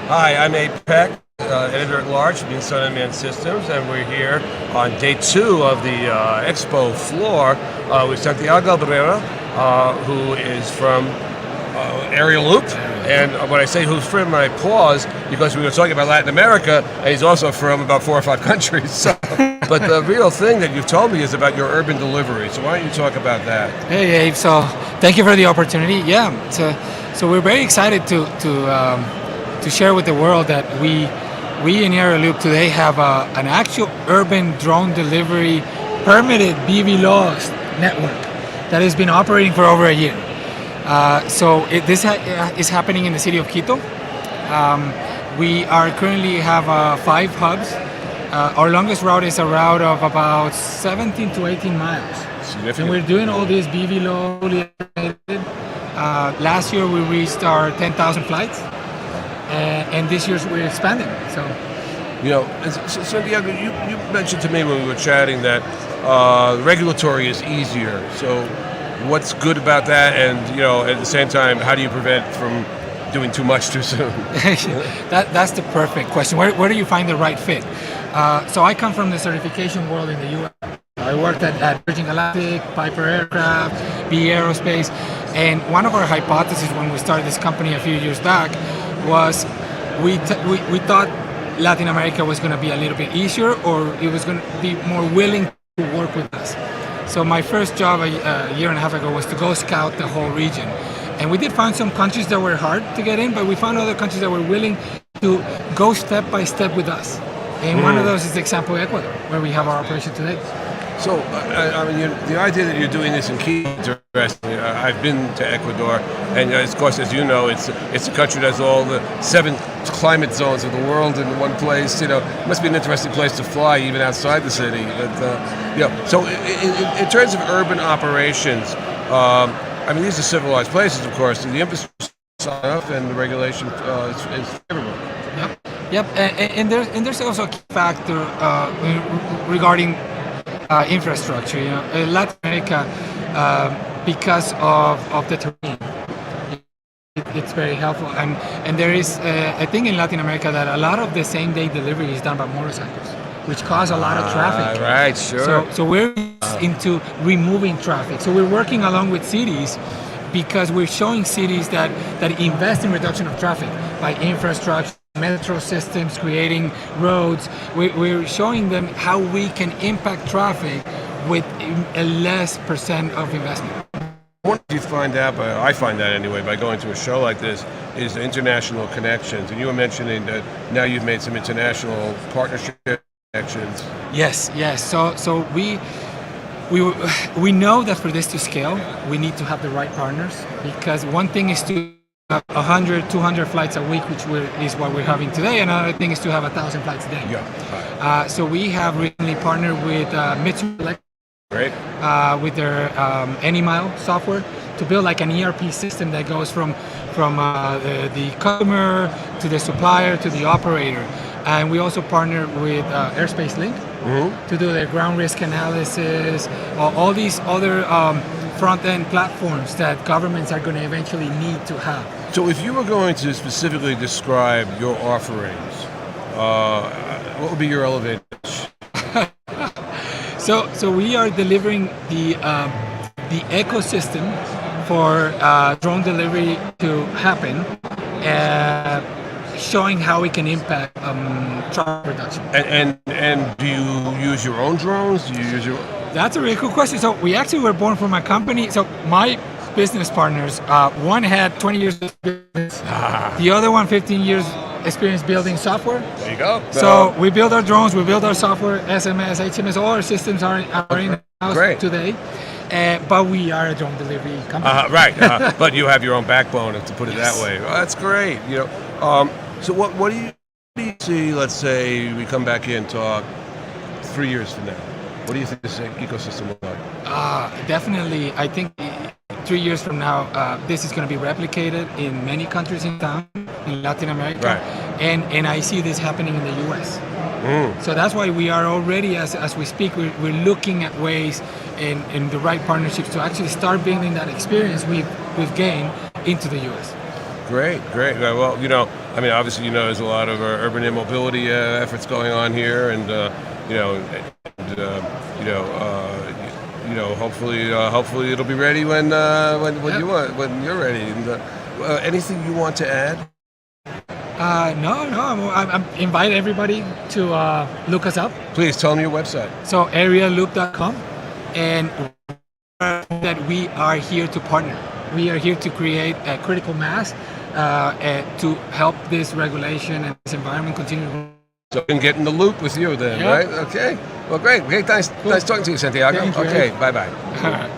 Hi, I'm Peck, editor-at-large for the Unmanned Systems, and we're here on day 2 of the expo floor with Santiago Barrera, who is from Aerialoop. And when I say who's from, I pause because we were talking about Latin America, and he's also from about 4 or 5 countries. So, but the real thing that you've told me is about your urban delivery. So why don't you talk about that? Hey, Abe. So thank you for the opportunity. Yeah. So we're very excited to share with the world that we in Aerialoop today have an actual urban drone delivery permitted BVLOS network that has been operating for over a year. This is happening in the city of Quito. We are currently have 5 hubs. Our longest route is a route of about 17 to 18 miles. And we're doing all this BVLOS. Last year we reached our 10,000 flights. And this year we're expanding. So, Santiago, you mentioned to me when we were chatting that regulatory is easier. So, what's good about that? And at the same time, how do you prevent from doing too much too soon? That's the perfect question. Where do you find the right fit? So I come from the certification world in the U.S. I worked at Virgin Galactic, Piper Aircraft, B Aerospace, and one of our hypotheses when we started this company a few years back was we thought Latin America was going to be a little bit easier, or it was going to be more willing to work with us. So my first job a year and a half ago was to go scout the whole region. And we did find some countries that were hard to get in, but we found other countries that were willing to go step by step with us. And one of those is, example, Ecuador, where we have our operation today. So, the idea that you're doing this in Quito is interesting. I've been to Ecuador, and of course, as you know, it's a country that has all the 7 climate zones of the world in one place. It must be an interesting place to fly, even outside the city. But So, in terms of urban operations, these are civilized places, of course. The infrastructure is enough, and the regulation is favorable. Yep. And there's also a key factor regarding infrastructure. In Latin America, because of the terrain, it's very helpful. And there is a thing in Latin America that a lot of the same day delivery is done by motorcycles, which cause a lot of traffic. Right, sure. So we're into removing traffic. So we're working along with cities because we're showing cities that invest in reduction of traffic by infrastructure, metro systems, creating roads. We're showing them how we can impact traffic with a less % of investment. What you find out, I find that anyway, by going to a show like this, is the international connections. And you were mentioning that now you've made some international partnership connections. Yes. So we know that for this to scale, we need to have the right partners, because one thing is to 100, 200 flights a week, which is what we're having today. Another thing is to have 1,000 flights a day. Yeah. So we have recently partnered with Mitsubishi Electric, great, with their AnyMile software to build like an ERP system that goes from the customer to the supplier to the operator. And we also partner with Airspace Link to do their ground risk analysis, all these other front-end platforms that governments are going to eventually need to have. So if you were going to specifically describe your offerings, what would be your elevator pitch? So we are delivering the ecosystem for drone delivery to happen, showing how we can impact traffic reduction. And do you use your own drones? Do you use your? That's a really cool question. So we actually were born from a company. So my business partners, one had 20 years of experience, the other one 15 years experience building software. There you go. So we build our drones, we build our software, SMS, HMS, all our systems are in-house today. But we are a drone delivery company. Right. But you have your own backbone, to put it that way. Well, that's great. So what do you see? Let's say we come back here and talk 3 years from now. What do you think this ecosystem will look like? Definitely, I think 3 years from now, this is going to be replicated in many countries in Latin America, right. and I see this happening in the U.S. So that's why we are already, as we speak, we're looking at ways in the right partnerships to actually start building that experience we've gained into the U.S. Great. Well, I mean, obviously, there's a lot of urban air mobility efforts going on here, and hopefully it'll be ready when when you're ready. And anything you want to add? No. I'm invite everybody to look us up. Please tell them your website. So Aerialoop.com, and that we are here to partner. We are here to create a critical mass to help this regulation and this environment continue. So I can get in the loop with you then, Yeah. right? Okay. Well, great. Nice talking to you, Santiago. Thank you. Okay. Bye.